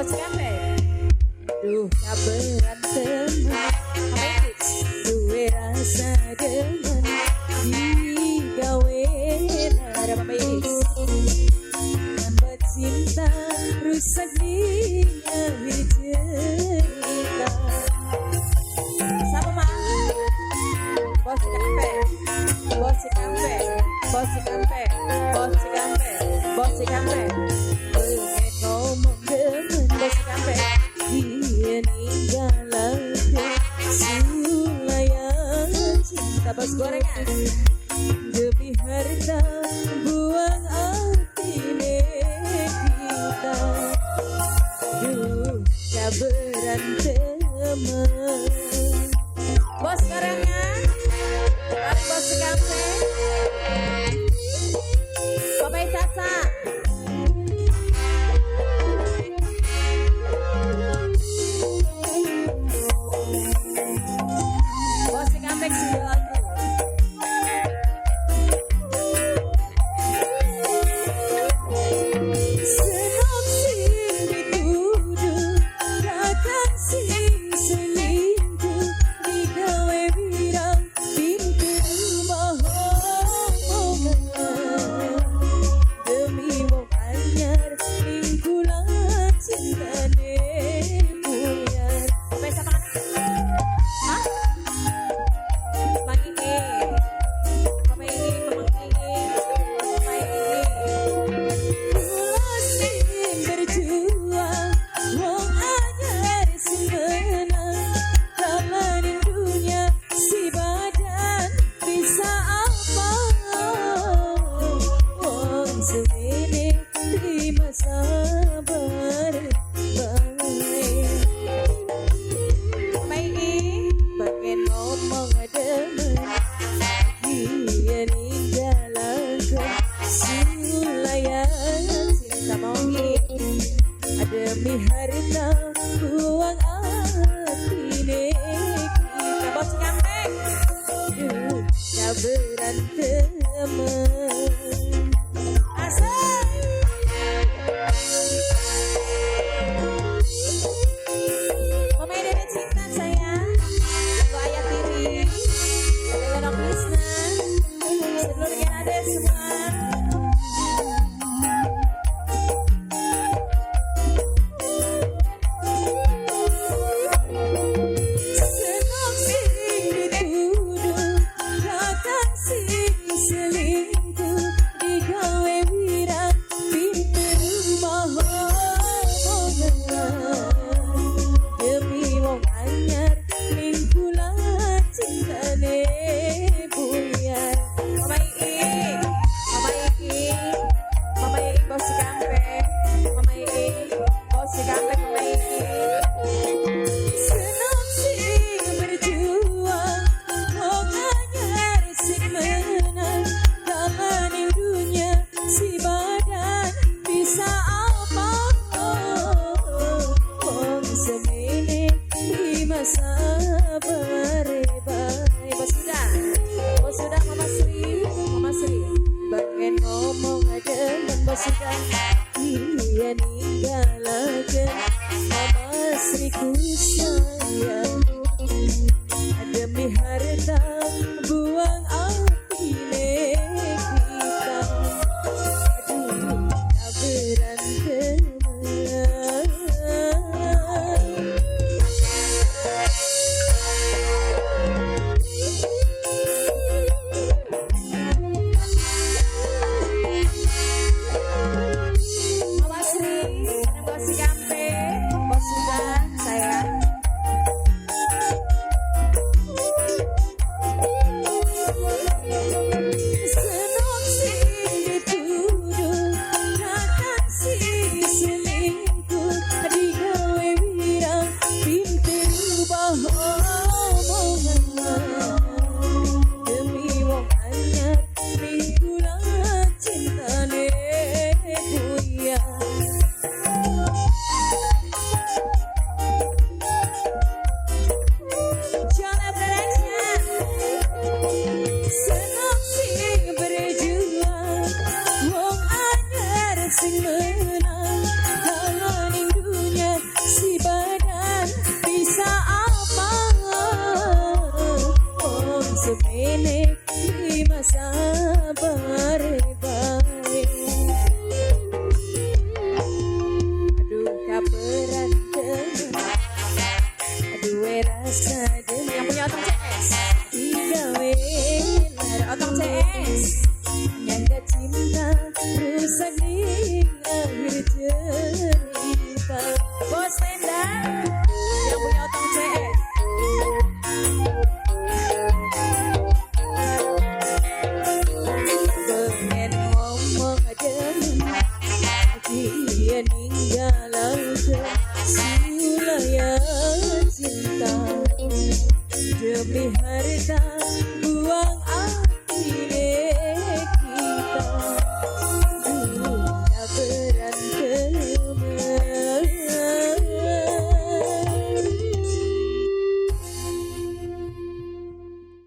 bos kafe. Duh kaberat teman, apa itu? Duwe rasa demen, digawe lara apa itu? Lambat cinta, rusak dia cerita. Sama mah, bos kafe, bos kafe, bos kafe, bos kafe, bos kafe. Pengen ngomong dengan bos kafe. Dia ninggalkan sulayan cinta bos gorengan demi harta buang hati kita. Duh kabaran teman bos gorengan mari bos kafe Bapak Caca. Demi harta buang hati kita bos kampeng. Ya berantem asal pemain dari cinta saya Mbak Ayah Tiri Lelok Krisna seluruhnya ada semua. Dia ninggalkan Mama Sriku sayang demi harta buang hati kita. Aduh tak berantem para